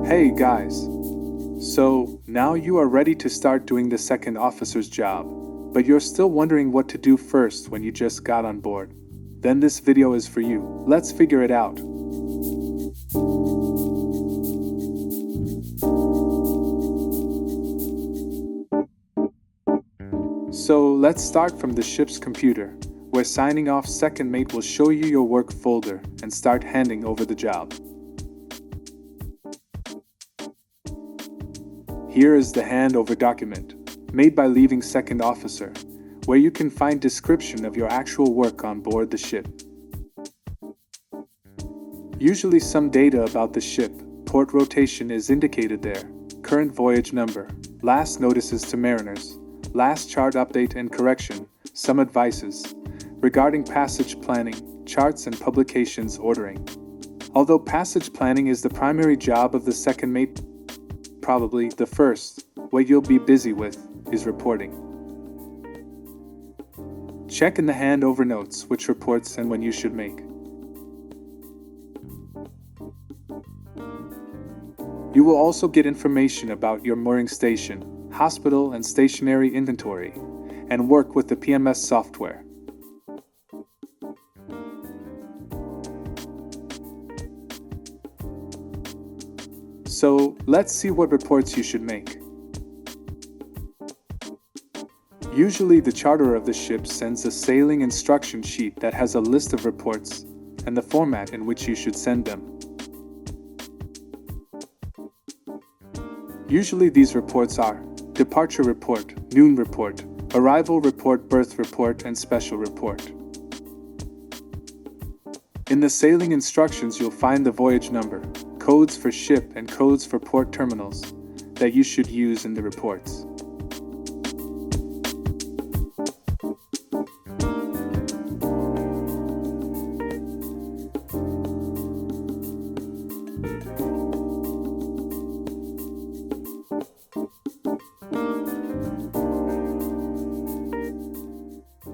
Hey guys! So, now you are ready to start doing the second officer's job, but you're still wondering what to do first when you just got on board. Then this video is for you. Let's figure it out. So, let's start from the ship's computer, where signing off second mate will show you your work folder and start handing over the job. Here is the handover document, made by leaving second officer, where you can find description of your actual work on board the ship. Usually some data about the ship, port rotation is indicated there, current voyage number, last notices to mariners, last chart update and correction, some advices, regarding passage planning, charts and publications ordering. Although passage planning is the primary job of the second mate, probably the first, what you'll be busy with, is reporting. Check in the handover notes which reports and when you should make. You will also get information about your mooring station, hospital and stationary inventory, and work with the PMS software. So, let's see what reports you should make. Usually the charterer of the ship sends a sailing instruction sheet that has a list of reports and the format in which you should send them. Usually these reports are departure report, noon report, arrival report, berth report, and special report. In the sailing instructions you'll find the voyage number, codes for ship and codes for port terminals that you should use in the reports.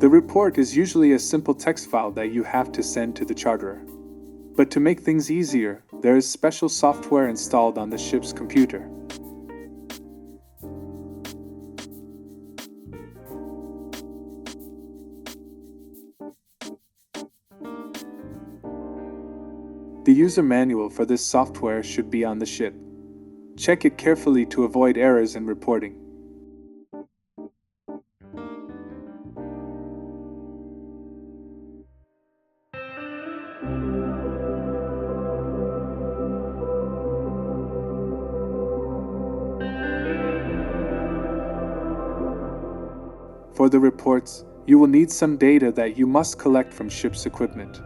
The report is usually a simple text file that you have to send to the charterer. But to make things easier, there is special software installed on the ship's computer. The user manual for this software should be on the ship. Check it carefully to avoid errors in reporting. For the reports, you will need some data that you must collect from ship's equipment.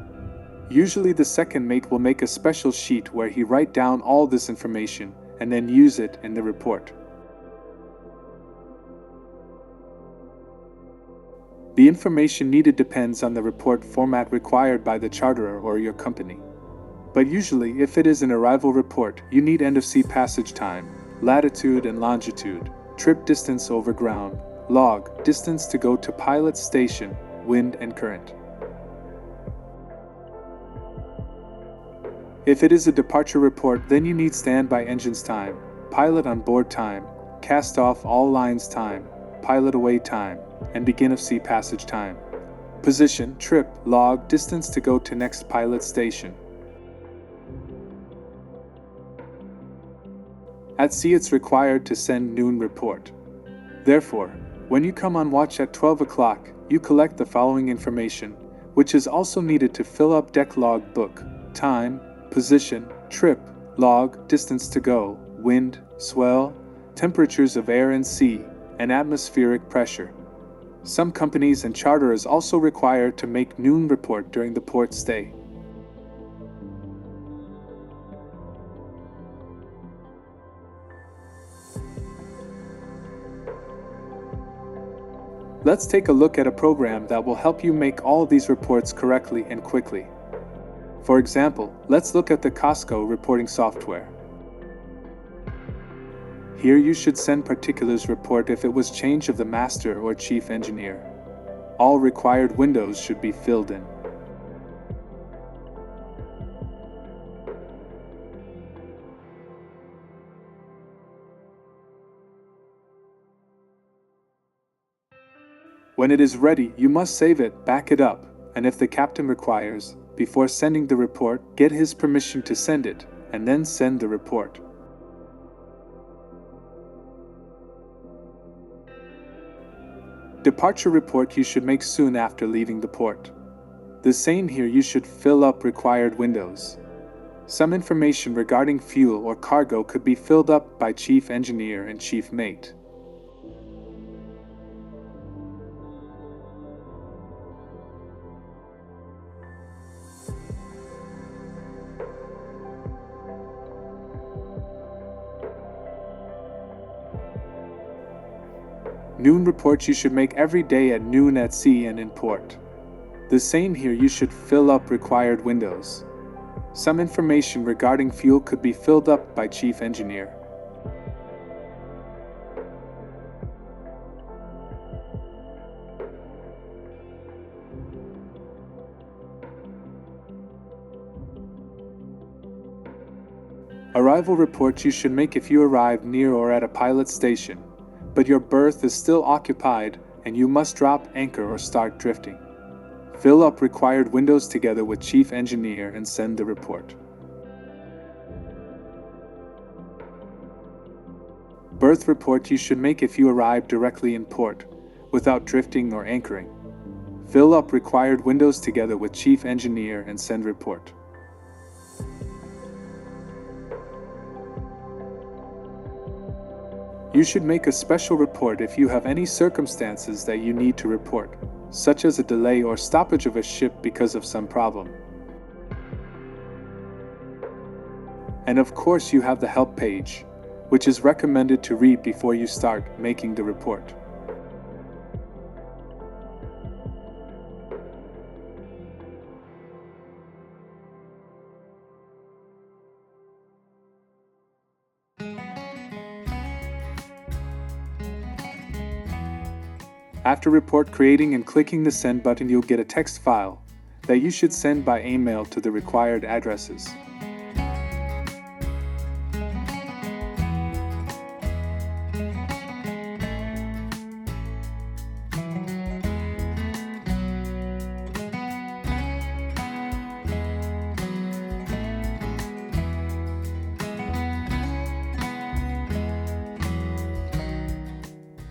Usually the second mate will make a special sheet where he write down all this information and then use it in the report. The information needed depends on the report format required by the charterer or your company. But usually, if it is an arrival report, you need end of sea passage time, latitude and longitude, trip distance over ground, log, distance to go to pilot station, wind and current. If it is a departure report, then you need standby engines time, pilot on board time, cast off all lines time, pilot away time, and begin of sea passage time. Position, trip, log, distance to go to next pilot station. At sea it's required to send noon report. Therefore, when you come on watch at 12 o'clock, you collect the following information, which is also needed to fill up deck log book, time, position, trip, log, distance to go, wind, swell, temperatures of air and sea, and atmospheric pressure. Some companies and charterers also require to make noon report during the port stay. Let's take a look at a program that will help you make all these reports correctly and quickly. For example, let's look at the Costco reporting software. Here you should send particulars report if it was change of the master or chief engineer. All required windows should be filled in. When it is ready, you must save it, back it up, and if the captain requires, before sending the report, get his permission to send it, and then send the report. Departure report you should make soon after leaving the port. The same here, you should fill up required windows. Some information regarding fuel or cargo could be filled up by chief engineer and chief mate. Noon report you should make every day at noon at sea and in port. The same here, you should fill up required windows. Some information regarding fuel could be filled up by chief engineer. Arrival report you should make if you arrive near or at a pilot station, but your berth is still occupied and you must drop anchor or start drifting. Fill up required windows together with chief engineer and send the report. Berth report you should make if you arrive directly in port, without drifting or anchoring. Fill up required windows together with chief engineer and send report. You should make a special report if you have any circumstances that you need to report, such as a delay or stoppage of a ship because of some problem. And of course you have the help page, which is recommended to read before you start making the report. After report creating and clicking the send button, you'll get a text file that you should send by email to the required addresses.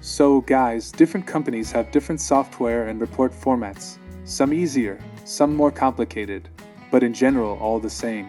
So guys, different companies have different software and report formats, some easier, some more complicated, but in general all the same.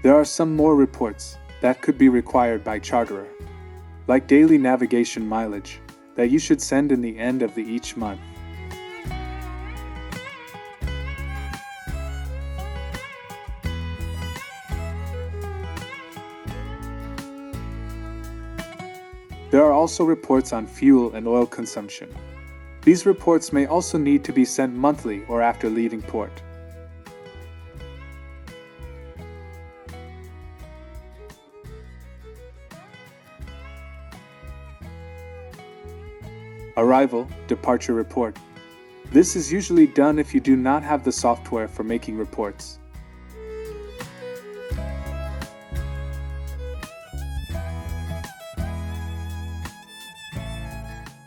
There are some more reports that could be required by charterer, like daily navigation mileage, that you should send in the end of each month. There are also reports on fuel and oil consumption. These reports may also need to be sent monthly or after leaving port. Arrival, departure report. This is usually done if you do not have the software for making reports.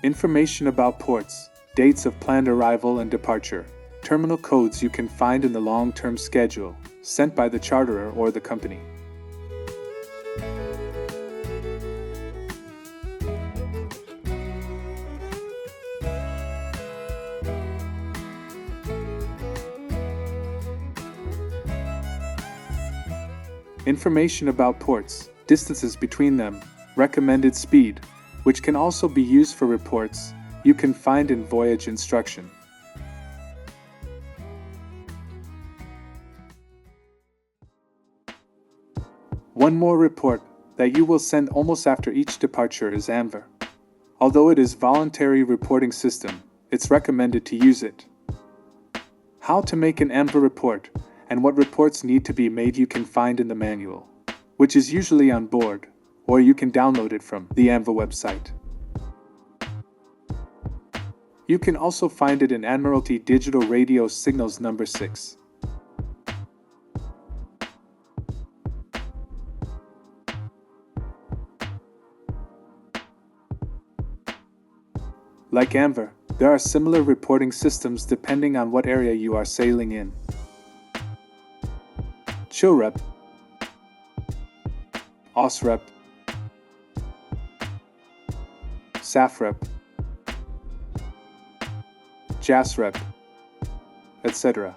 Information about ports, dates of planned arrival and departure, terminal codes you can find in the long-term schedule sent by the charterer or the company. Information about ports, distances between them, recommended speed, which can also be used for reports you can find in Voyage instruction. One more report that you will send almost after each departure is Amver. Although it is a voluntary reporting system, it's recommended to use it. How to make an Amver report and what reports need to be made you can find in the manual, which is usually on board, or you can download it from the Amver website. You can also find it in Admiralty Digital Radio Signals number 6. Like Amver, there are similar reporting systems depending on what area you are sailing in. CHILREP, OSREP, SAFREP, JASREP, etc.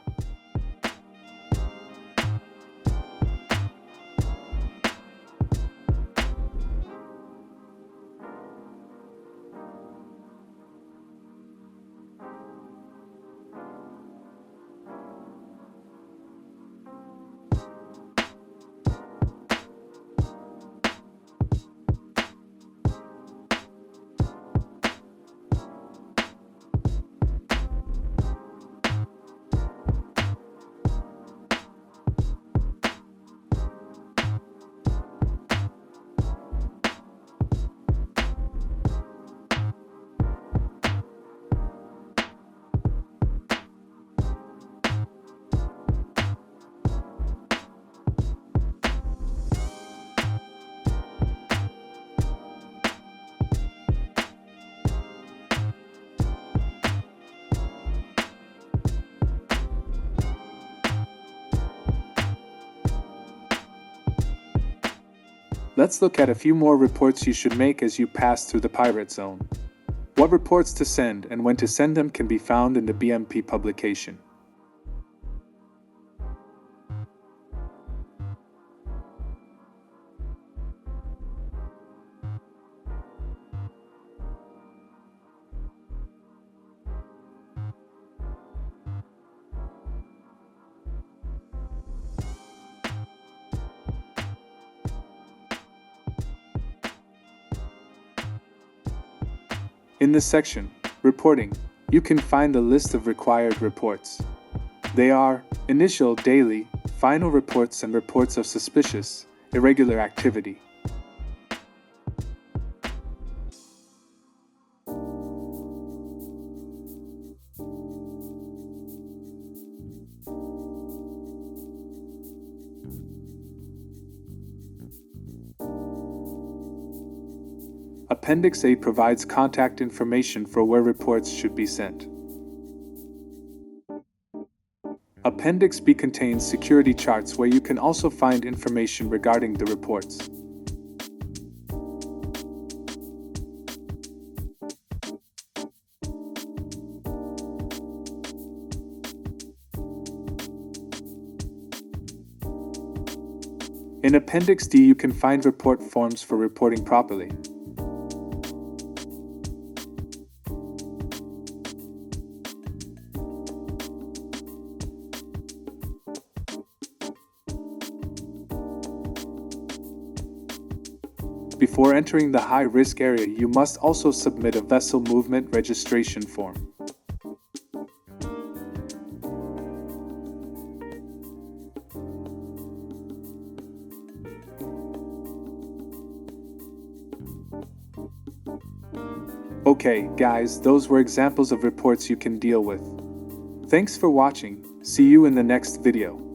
Let's look at a few more reports you should make as you pass through the pirate zone. What reports to send and when to send them can be found in the BMP publication. In this section, Reporting, you can find a list of required reports. They are initial, daily, final reports and reports of suspicious, irregular activity. Appendix A provides contact information for where reports should be sent. Appendix B contains security charts where you can also find information regarding the reports. In Appendix D you can find report forms for reporting properly. Before entering the high-risk area, you must also submit a vessel movement registration form. Okay, guys, those were examples of reports you can deal with. Thanks for watching. See you in the next video.